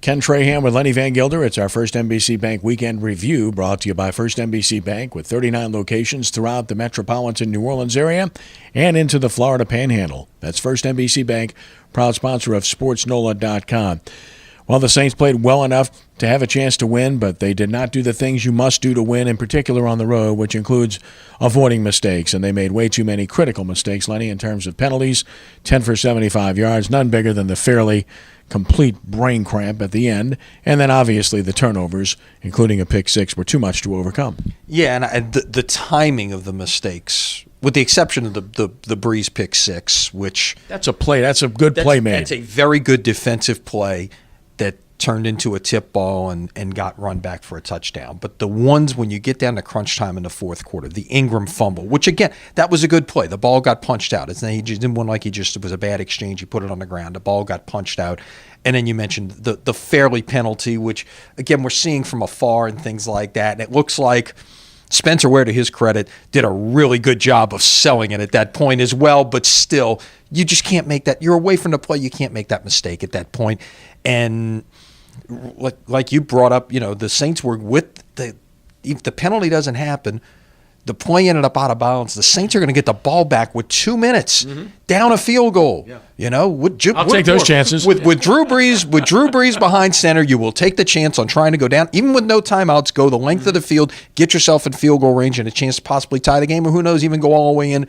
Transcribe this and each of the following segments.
Ken Trahan with Lenny Vangilder. It's our First NBC Bank Weekend Review, brought to you by First NBC Bank, with 39 locations throughout the metropolitan New Orleans area and into the Florida Panhandle. That's First NBC Bank, proud sponsor of SportsNOLA.com. Well, the Saints played well enough to have a chance to win, but they did not do the things you must do to win, in particular on the road, which includes avoiding mistakes. And they made way too many critical mistakes, Lenny, in terms of penalties. 10 for 75 yards, none bigger than the fairly complete brain cramp at the end. And then obviously the turnovers, including a pick six, were too much to overcome. Yeah, and the timing of the mistakes, with the exception of the Breeze pick six, which... That's a play. That's a good play made. That's a very good defensive play that turned into a tip ball and got run back for a touchdown. But the ones when you get down to crunch time in the fourth quarter, the Ingram fumble, which again, that was a good play. The ball got punched out. He just didn't want it was a bad exchange. He put it on the ground. The ball got punched out. And then you mentioned the Fairley penalty, which again, we're seeing from afar and things like that. And it looks like Spencer Ware, to his credit, did a really good job of selling it at that point as well. But still, you just can't make that. You're away from the play. You can't make that mistake at that point. And like you brought up, the Saints were with if the penalty doesn't happen, the play ended up out of bounds. The Saints are going to get the ball back with 2 minutes down a field goal. Yeah. I'll take those chances. With Drew Brees behind center, you will take the chance on trying to go down, even with no timeouts. Go the length of the field, get yourself in field goal range, and a chance to possibly tie the game, or who knows, even go all the way in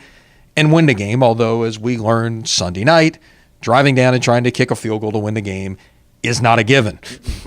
and win the game. Although, as we learned Sunday night, driving down and trying to kick a field goal to win the game is not a given.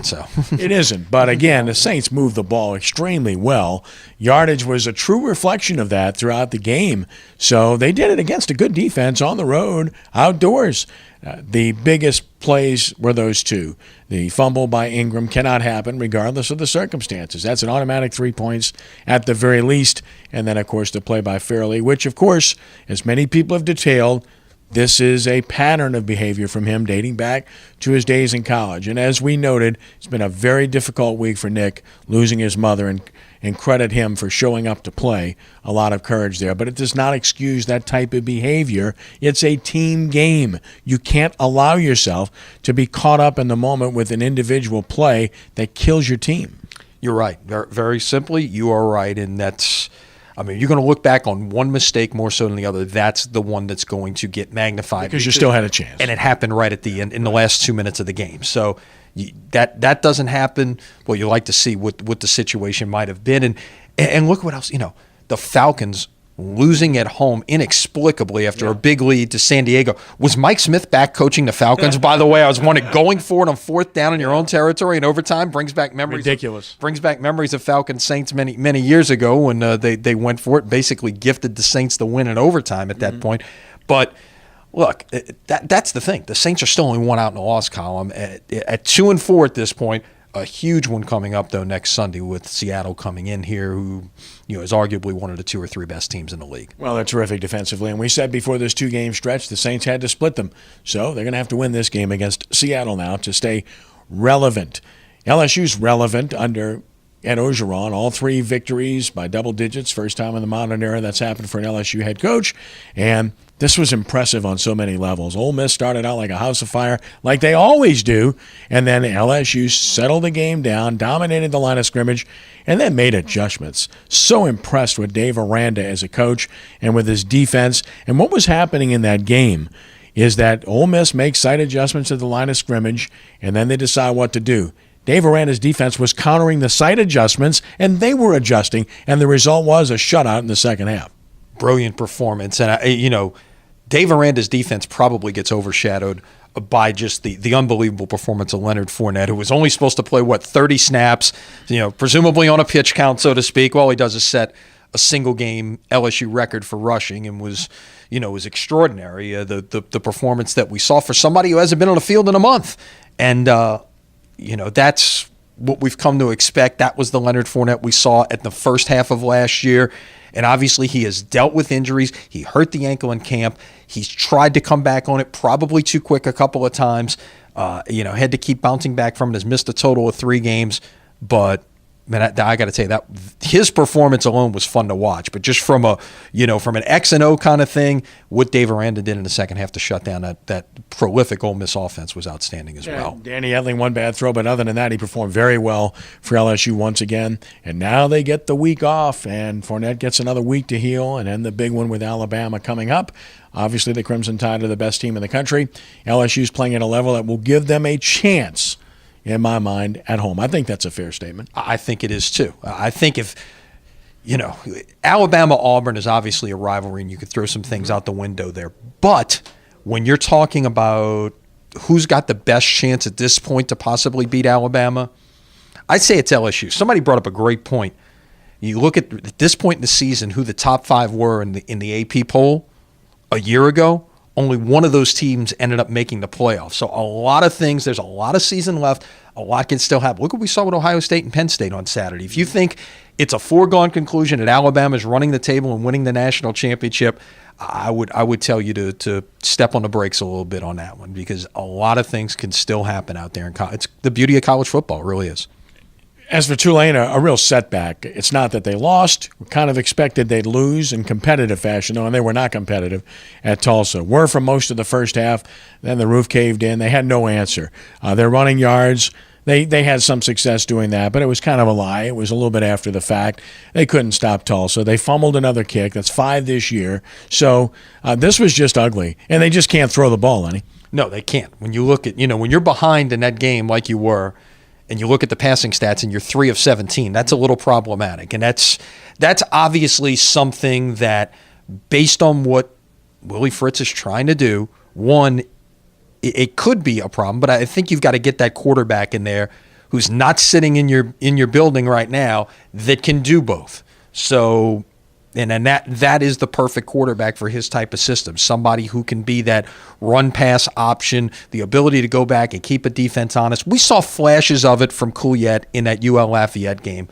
So it isn't. But again, the Saints moved the ball extremely well. Yardage was a true reflection of that throughout the game. So they did it against a good defense on the road, outdoors. The biggest plays were those two. The fumble by Ingram cannot happen regardless of the circumstances. That's an automatic 3 points at the very least. And then, of course, the play by Fairley, which, of course, as many people have detailed, this is a pattern of behavior from him dating back to his days in college. And as we noted, it's been a very difficult week for Nick, losing his mother, and credit him for showing up to play. A lot of courage there. But it does not excuse that type of behavior. It's a team game. You can't allow yourself to be caught up in the moment with an individual play that kills your team. You're right. Very, very simply, you are right. And that's... you're going to look back on one mistake more so than the other. That's the one that's going to get magnified. Because you still had a chance. And it happened right at the end, in the last 2 minutes of the game. So that doesn't happen. Well, you like to see what the situation might have been. And look what else. The Falcons losing at home inexplicably after a big lead to San Diego. Was Mike Smith back coaching the Falcons? By the way, I was wondering, going for it on fourth down in your own territory in overtime brings back memories. Ridiculous. Brings back memories of Falcons Saints many years ago when they went for it, basically gifted the Saints the win in overtime at that point. But look, that's the thing. The Saints are still only one out in the loss column at 2-4 at this point. A huge one coming up, though, next Sunday with Seattle coming in here, who is arguably one of the 2 or 3 best teams in the league. Well, they're terrific defensively. And we said before this 2-game stretch, the Saints had to split them. So they're going to have to win this game against Seattle now to stay relevant. LSU's relevant under Ed Orgeron. All 3 victories by double digits. First time in the modern era that's happened for an LSU head coach. And this was impressive on so many levels. Ole Miss started out like a house of fire, like they always do, and then LSU settled the game down, dominated the line of scrimmage, and then made adjustments. So impressed with Dave Aranda as a coach and with his defense. And what was happening in that game is that Ole Miss makes slight adjustments at the line of scrimmage, and then they decide what to do. Dave Aranda's defense was countering the slight adjustments, and they were adjusting, and the result was a shutout in the second half. Brilliant performance. And, Dave Aranda's defense probably gets overshadowed by just the unbelievable performance of Leonard Fournette, who was only supposed to play, 30 snaps, presumably on a pitch count, so to speak. All he does is set a single-game LSU record for rushing and was extraordinary, the performance that we saw for somebody who hasn't been on the field in a month. And, that's what we've come to expect. That was the Leonard Fournette we saw at the first half of last year. And obviously he has dealt with injuries. He hurt the ankle in camp. He's tried to come back on it, probably too quick a couple of times. Had to keep bouncing back from it. Has missed a total of 3 games. But man, I got to tell you that his performance alone was fun to watch. But just from from an X and O kind of thing, what Dave Aranda did in the second half to shut down that prolific Ole Miss offense was outstanding as well. Danny Edling, one bad throw, but other than that, he performed very well for LSU once again. And now they get the week off, and Fournette gets another week to heal, and then the big one with Alabama coming up. Obviously, the Crimson Tide are the best team in the country. LSU's playing at a level that will give them a chance, in my mind, at home. I think that's a fair statement. I think it is too. I think if, Alabama-Auburn is obviously a rivalry and you could throw some things out the window there. But when you're talking about who's got the best chance at this point to possibly beat Alabama, I'd say it's LSU. Somebody brought up a great point. You look at this point in the season who the top 5 were in the AP poll a year ago. Only one of those teams ended up making the playoffs. So a lot of things, there's a lot of season left. A lot can still happen. Look what we saw with Ohio State and Penn State on Saturday. If you think it's a foregone conclusion that Alabama's running the table and winning the national championship, I would tell you to step on the brakes a little bit on that one, because a lot of things can still happen out there in college. It's the beauty of college football, it really is. As for Tulane, a real setback. It's not that they lost. We kind of expected they'd lose in competitive fashion, and they were not competitive at Tulsa. Were for most of the first half. Then the roof caved in. They had no answer. Their running yards, they had some success doing that, but it was kind of a lie. It was a little bit after the fact. They couldn't stop Tulsa. They fumbled another kick. That's 5 this year. So this was just ugly, and they just can't throw the ball, Lenny. No, they can't. When you look at, when you're behind in that game like you were, and you look at the passing stats and you're 3 of 17, that's a little problematic. And that's obviously something that, based on what Willie Fritz is trying to do, one, it could be a problem, but I think you've got to get that quarterback in there who's not sitting in your building right now that can do both. So, and that is the perfect quarterback for his type of system. Somebody who can be that run-pass option, the ability to go back and keep a defense honest. We saw flashes of it from Couliet in that UL Lafayette game,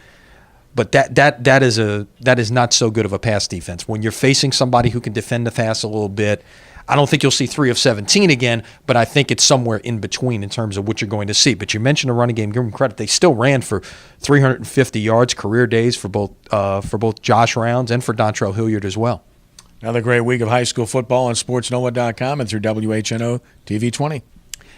but that is not so good of a pass defense. When you're facing somebody who can defend the pass a little bit, I don't think you'll see 3 of 17 again, but I think it's somewhere in between in terms of what you're going to see. But you mentioned the running game. Give them credit. They still ran for 350 yards, career days for both Josh Rounds and for Dontrell Hilliard as well. Another great week of high school football on SportsNOLA.com and through WHNO TV 20.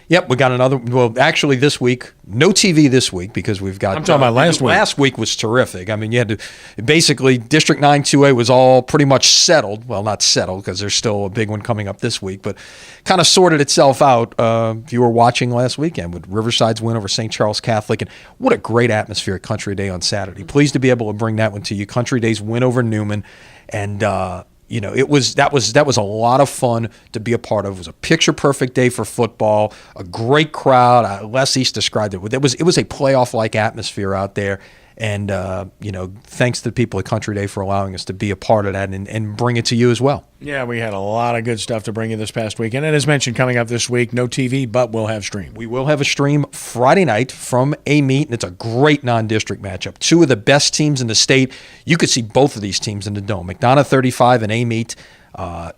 Yep, we got another. Well, actually, this week, no TV this week because we've got. I'm talking about last week. Last week was terrific. I mean, you had to basically District 9 2A was all pretty much settled. Well, not settled because there's still a big one coming up this week, but kind of sorted itself out. If you were watching last weekend with Riverside's win over St. Charles Catholic, and what a great atmosphere at Country Day on Saturday. Pleased to be able to bring that one to you. Country Day's win over Newman, and. That was a lot of fun to be a part of. It was a picture-perfect day for football, a great crowd. Les East described it. It was a playoff-like atmosphere out there, and thanks to the people at Country Day for allowing us to be a part of that and bring it to you as well. Yeah, we had a lot of good stuff to bring you this past weekend. And as mentioned, coming up this week, no TV, but we'll have stream. We will have a stream Friday night from a meet, and it's a great non-district matchup. 2 of the best teams in the state. You could see both of these teams in the Dome. McDonough 35 and a meet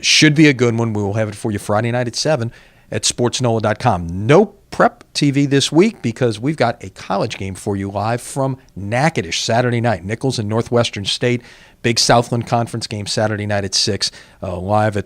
should be a good one. We will have it for you Friday night at 7 at SportsNOLA.com. No prep TV this week because we've got a college game for you live from Natchitoches Saturday night. Nichols and Northwestern State. Big Southland Conference game Saturday night at 6, live on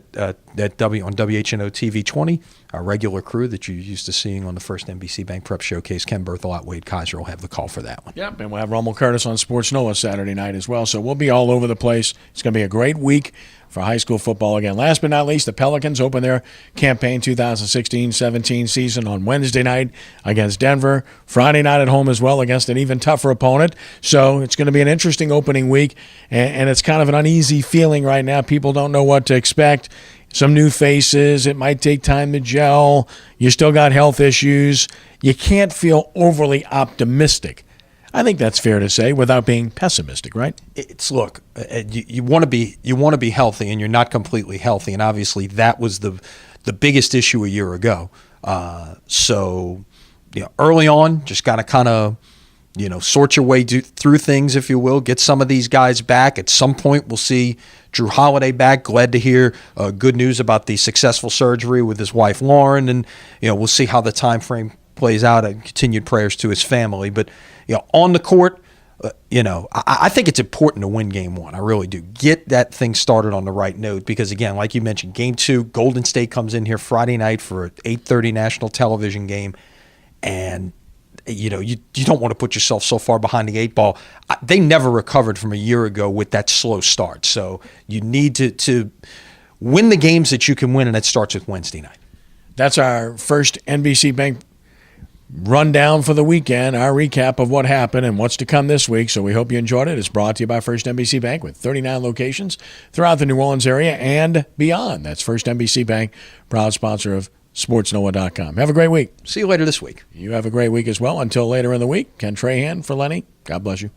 WHNO TV 20. Our regular crew that you're used to seeing on the First NBC Bank Prep Showcase, Ken Berthelot, Wade Kaiser will have the call for that one. Yep, and we'll have Rummel Curtis on Sports NOLA Saturday night as well. So we'll be all over the place. It's going to be a great week for high school football again. Last but not least, the Pelicans open their campaign 2016-17 season on Wednesday night against Denver. Friday night at home as well against an even tougher opponent. So it's going to be an interesting opening week, and it's kind of an uneasy feeling right now. People don't know what to expect. Some new faces. It might take time to gel. You still got health issues. You can't feel overly optimistic. I think that's fair to say without being pessimistic, right? Look, you want to be healthy, and you're not completely healthy, and obviously that was the biggest issue a year ago. So early on, just got to kind of sort your way through things, if you will. Get some of these guys back. At some point, we'll see Drew Holiday back. Glad to hear good news about the successful surgery with his wife Lauren, and we'll see how the time frame plays out. And continued prayers to his family, but on the court, I think it's important to win game one. I really do. Get that thing started on the right note because, again, like you mentioned, game two, Golden State comes in here Friday night for an 8:30 national television game, and you don't want to put yourself so far behind the eight ball. They never recovered from a year ago with that slow start, so you need to win the games that you can win, and it starts with Wednesday night. That's our First NBC Bank rundown for the weekend, our recap of what happened and what's to come this week. So we hope you enjoyed it. It's brought to you by First NBC Bank with 39 locations throughout the New Orleans area and beyond. That's First NBC Bank, proud sponsor of SportsNOLA.com. Have a great week. See you later this week. You have a great week as well. Until later in the week, Ken Trahan for Lenny. God bless you.